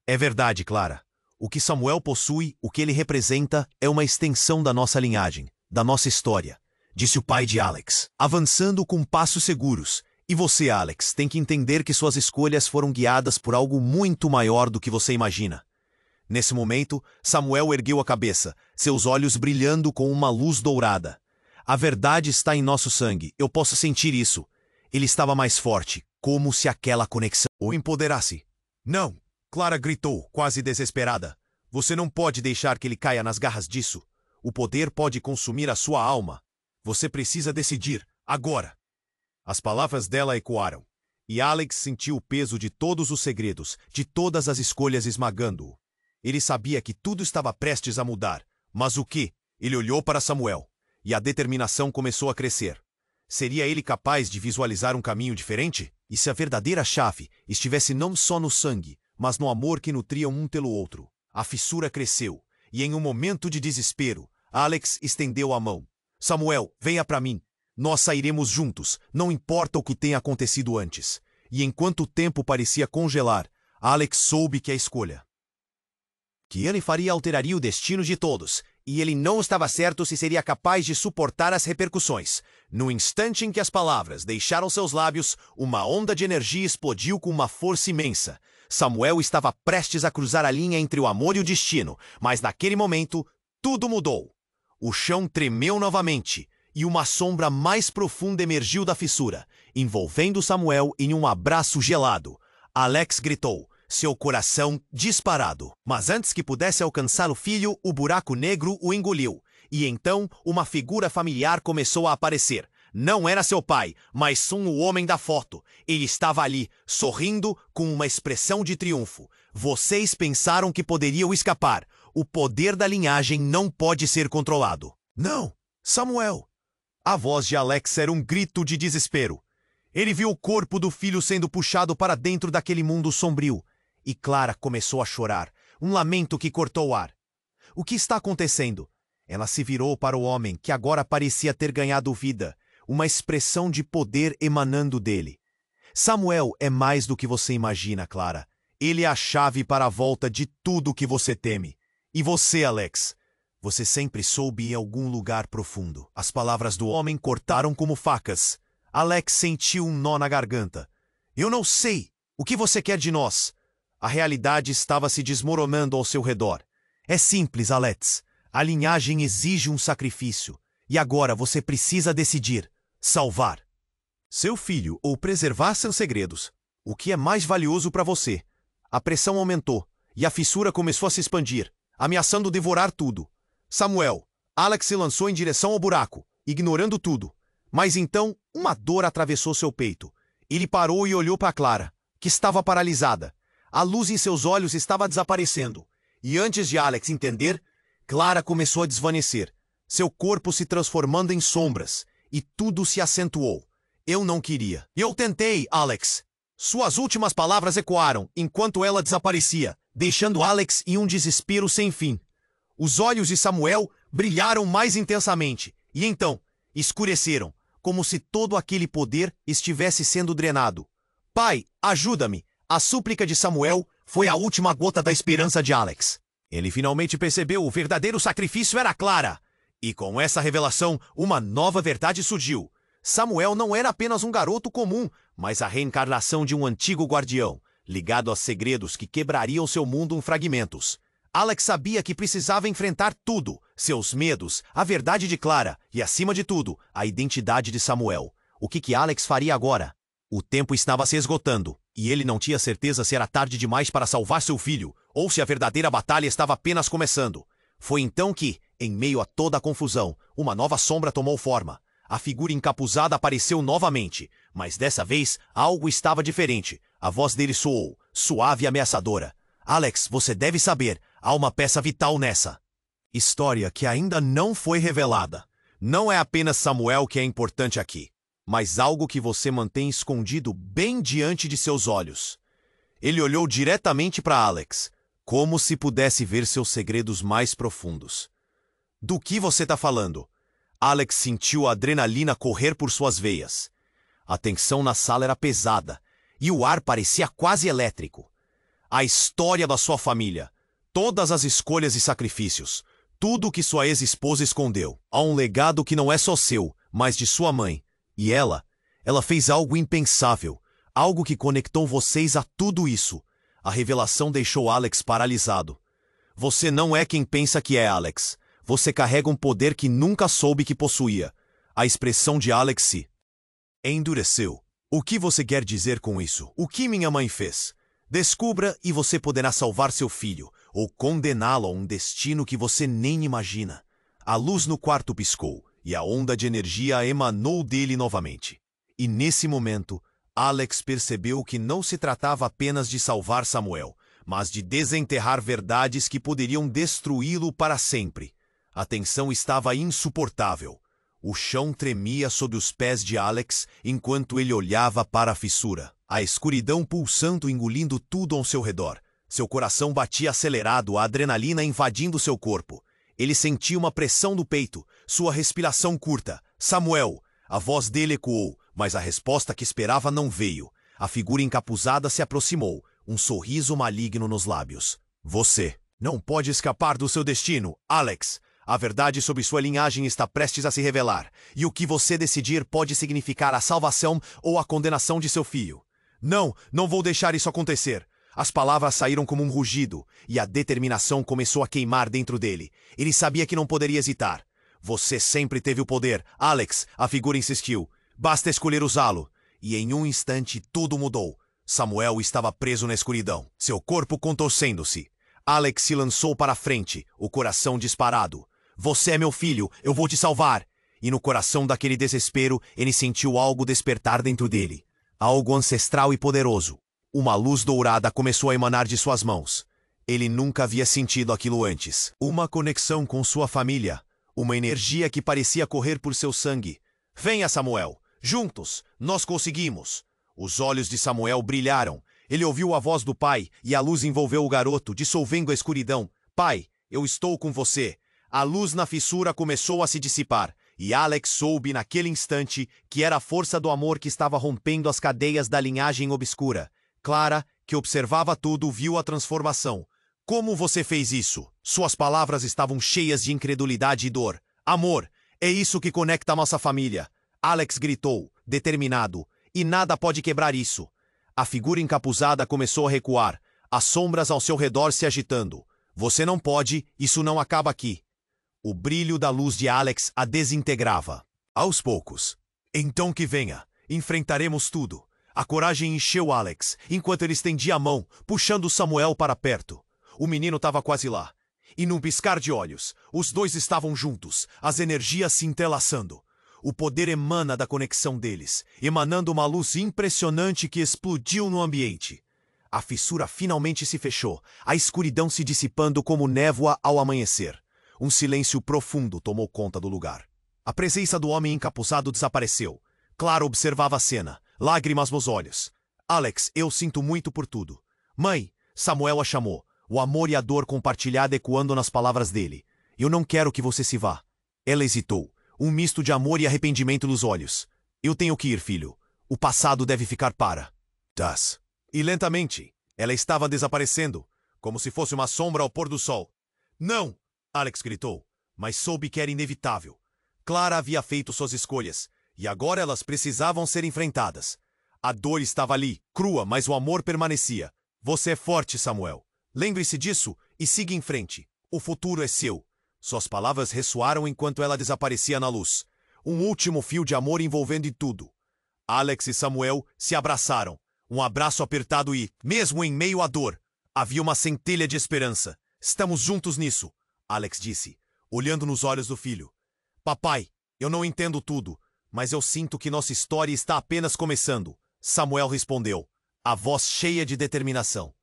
É verdade, Clara. O que Samuel possui, o que ele representa, é uma extensão da nossa linhagem, da nossa história, disse o pai de Alex, avançando com passos seguros. E você, Alex, tem que entender que suas escolhas foram guiadas por algo muito maior do que você imagina. Nesse momento, Samuel ergueu a cabeça, seus olhos brilhando com uma luz dourada. A verdade está em nosso sangue, eu posso sentir isso. Ele estava mais forte, como se aquela conexão o empoderasse. Não, Clara gritou, quase desesperada. Você não pode deixar que ele caia nas garras disso. O poder pode consumir a sua alma. Você precisa decidir, agora. As palavras dela ecoaram. E Alex sentiu o peso de todos os segredos, de todas as escolhas esmagando-o. Ele sabia que tudo estava prestes a mudar. Mas o que? Ele olhou para Samuel, e a determinação começou a crescer. Seria ele capaz de visualizar um caminho diferente? E se a verdadeira chave estivesse não só no sangue, mas no amor que nutriam um pelo outro? A fissura cresceu, e em um momento de desespero, Alex estendeu a mão. Samuel, venha para mim. Nós sairemos juntos, não importa o que tenha acontecido antes. E enquanto o tempo parecia congelar, Alex soube que a escolha que ele faria alteraria o destino de todos, e ele não estava certo se seria capaz de suportar as repercussões. No instante em que as palavras deixaram seus lábios, uma onda de energia explodiu com uma força imensa. Samuel estava prestes a cruzar a linha entre o amor e o destino, mas naquele momento, tudo mudou. O chão tremeu novamente, e uma sombra mais profunda emergiu da fissura, envolvendo Samuel em um abraço gelado. Alex gritou, seu coração disparado. Mas antes que pudesse alcançar o filho, o buraco negro o engoliu. E então, uma figura familiar começou a aparecer. Não era seu pai, mas sim o homem da foto. Ele estava ali, sorrindo, com uma expressão de triunfo. Vocês pensaram que poderiam escapar. O poder da linhagem não pode ser controlado. Não, Samuel. A voz de Alex era um grito de desespero. Ele viu o corpo do filho sendo puxado para dentro daquele mundo sombrio. E Clara começou a chorar, um lamento que cortou o ar. O que está acontecendo? Ela se virou para o homem, que agora parecia ter ganhado vida, uma expressão de poder emanando dele. Samuel é mais do que você imagina, Clara. Ele é a chave para a volta de tudo que você teme. E você, Alex? Você sempre soube em algum lugar profundo. As palavras do homem cortaram como facas. Alex sentiu um nó na garganta. Eu não sei. O que você quer de nós? A realidade estava se desmoronando ao seu redor. É simples, Alex. A linhagem exige um sacrifício. E agora você precisa decidir. Salvar seu filho ou preservar seus segredos. O que é mais valioso para você? A pressão aumentou, e a fissura começou a se expandir, ameaçando devorar tudo. Samuel, Alex se lançou em direção ao buraco, ignorando tudo. Mas então, uma dor atravessou seu peito. Ele parou e olhou para Clara, que estava paralisada. A luz em seus olhos estava desaparecendo. E antes de Alex entender, Clara começou a desvanecer, seu corpo se transformando em sombras, e tudo se acentuou. Eu não queria. Eu tentei, Alex. Suas últimas palavras ecoaram, enquanto ela desaparecia, deixando Alex em um desespero sem fim. Os olhos de Samuel brilharam mais intensamente, e então, escureceram, como se todo aquele poder estivesse sendo drenado. Pai, ajuda-me! A súplica de Samuel foi a última gota da esperança de Alex. Ele finalmente percebeu o verdadeiro sacrifício era Clara. E com essa revelação, uma nova verdade surgiu. Samuel não era apenas um garoto comum, mas a reencarnação de um antigo guardião, ligado a segredos que quebrariam seu mundo em fragmentos. Alex sabia que precisava enfrentar tudo, seus medos, a verdade de Clara e, acima de tudo, a identidade de Samuel. O que Alex faria agora? O tempo estava se esgotando, e ele não tinha certeza se era tarde demais para salvar seu filho, ou se a verdadeira batalha estava apenas começando. Foi então que, em meio a toda a confusão, uma nova sombra tomou forma. A figura encapuzada apareceu novamente, mas dessa vez algo estava diferente. A voz dele soou, suave e ameaçadora. Alex, você deve saber, há uma peça vital nessa história que ainda não foi revelada. Não é apenas Samuel que é importante aqui, mas algo que você mantém escondido bem diante de seus olhos. Ele olhou diretamente para Alex, como se pudesse ver seus segredos mais profundos. Do que você está falando? Alex sentiu a adrenalina correr por suas veias. A tensão na sala era pesada, e o ar parecia quase elétrico. A história da sua família, todas as escolhas e sacrifícios, tudo o que sua ex-esposa escondeu. Há um legado que não é só seu, mas de sua mãe. E ela fez algo impensável, algo que conectou vocês a tudo isso. A revelação deixou Alex paralisado. Você não é quem pensa que é, Alex. Você carrega um poder que nunca soube que possuía. A expressão de Alex se endureceu. O que você quer dizer com isso? O que minha mãe fez? Descubra e você poderá salvar seu filho, ou condená-lo a um destino que você nem imagina. A luz no quarto piscou, e a onda de energia emanou dele novamente. E nesse momento, Alex percebeu que não se tratava apenas de salvar Samuel, mas de desenterrar verdades que poderiam destruí-lo para sempre. A tensão estava insuportável. O chão tremia sob os pés de Alex enquanto ele olhava para a fissura. A escuridão pulsando, engolindo tudo ao seu redor. Seu coração batia acelerado, a adrenalina invadindo seu corpo. Ele sentia uma pressão no peito, sua respiração curta. Samuel! A voz dele ecoou, mas a resposta que esperava não veio. A figura encapuzada se aproximou, um sorriso maligno nos lábios. Você não pode escapar do seu destino, Alex. A verdade sobre sua linhagem está prestes a se revelar, e o que você decidir pode significar a salvação ou a condenação de seu filho. Não vou deixar isso acontecer. As palavras saíram como um rugido, e a determinação começou a queimar dentro dele. Ele sabia que não poderia hesitar. Você sempre teve o poder, Alex, a figura insistiu. Basta escolher usá-lo. E em um instante tudo mudou. Samuel estava preso na escuridão, seu corpo contorcendo-se. Alex se lançou para a frente, o coração disparado. Você é meu filho, eu vou te salvar. E no coração daquele desespero, ele sentiu algo despertar dentro dele. Algo ancestral e poderoso. Uma luz dourada começou a emanar de suas mãos. Ele nunca havia sentido aquilo antes. Uma conexão com sua família. Uma energia que parecia correr por seu sangue. Venha, Samuel. Juntos, nós conseguimos. Os olhos de Samuel brilharam. Ele ouviu a voz do pai e a luz envolveu o garoto, dissolvendo a escuridão. Pai, eu estou com você. A luz na fissura começou a se dissipar. E Alex soube naquele instante que era a força do amor que estava rompendo as cadeias da linhagem obscura. Clara, que observava tudo, viu a transformação. Como você fez isso? Suas palavras estavam cheias de incredulidade e dor. Amor, é isso que conecta a nossa família. Alex gritou, determinado, e nada pode quebrar isso. A figura encapuzada começou a recuar, as sombras ao seu redor se agitando. Você não pode, isso não acaba aqui. O brilho da luz de Alex a desintegrava. Aos poucos. Então que venha, enfrentaremos tudo. A coragem encheu Alex, enquanto ele estendia a mão, puxando Samuel para perto. O menino estava quase lá. E num piscar de olhos, os dois estavam juntos, as energias se entrelaçando. O poder emana da conexão deles, emanando uma luz impressionante que explodiu no ambiente. A fissura finalmente se fechou, a escuridão se dissipando como névoa ao amanhecer. Um silêncio profundo tomou conta do lugar. A presença do homem encapuzado desapareceu. Clara observava a cena, lágrimas nos olhos. Alex, eu sinto muito por tudo. Mãe, Samuel a chamou, o amor e a dor compartilhada ecoando nas palavras dele. Eu não quero que você se vá. Ela hesitou, um misto de amor e arrependimento nos olhos. Eu tenho que ir, filho. O passado deve ficar para. Das. E lentamente, ela estava desaparecendo, como se fosse uma sombra ao pôr do sol. Não! Alex gritou, mas soube que era inevitável. Clara havia feito suas escolhas, e agora elas precisavam ser enfrentadas. A dor estava ali, crua, mas o amor permanecia. Você é forte, Samuel. Lembre-se disso e siga em frente. O futuro é seu. Suas palavras ressoaram enquanto ela desaparecia na luz. Um último fio de amor envolvendo em tudo. Alex e Samuel se abraçaram. Um abraço apertado e, mesmo em meio à dor, havia uma centelha de esperança. Estamos juntos nisso, Alex disse, olhando nos olhos do filho. Papai, eu não entendo tudo, mas eu sinto que nossa história está apenas começando. Samuel respondeu, a voz cheia de determinação.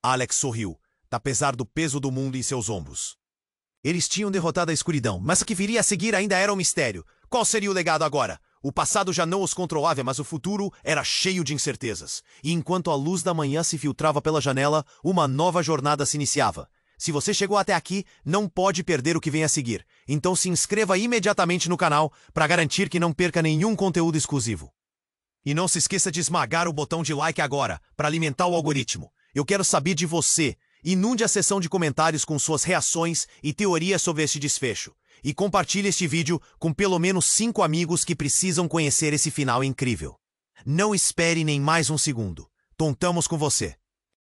Alex sorriu, apesar do peso do mundo em seus ombros. Eles tinham derrotado a escuridão, mas o que viria a seguir ainda era um mistério. Qual seria o legado agora? O passado já não os controlava, mas o futuro era cheio de incertezas. E enquanto a luz da manhã se filtrava pela janela, uma nova jornada se iniciava. Se você chegou até aqui, não pode perder o que vem a seguir. Então se inscreva imediatamente no canal para garantir que não perca nenhum conteúdo exclusivo. E não se esqueça de esmagar o botão de like agora, para alimentar o algoritmo. Eu quero saber de você. Inunde a seção de comentários com suas reações e teorias sobre este desfecho. E compartilhe este vídeo com pelo menos 5 amigos que precisam conhecer esse final incrível. Não espere nem mais um segundo. Contamos com você.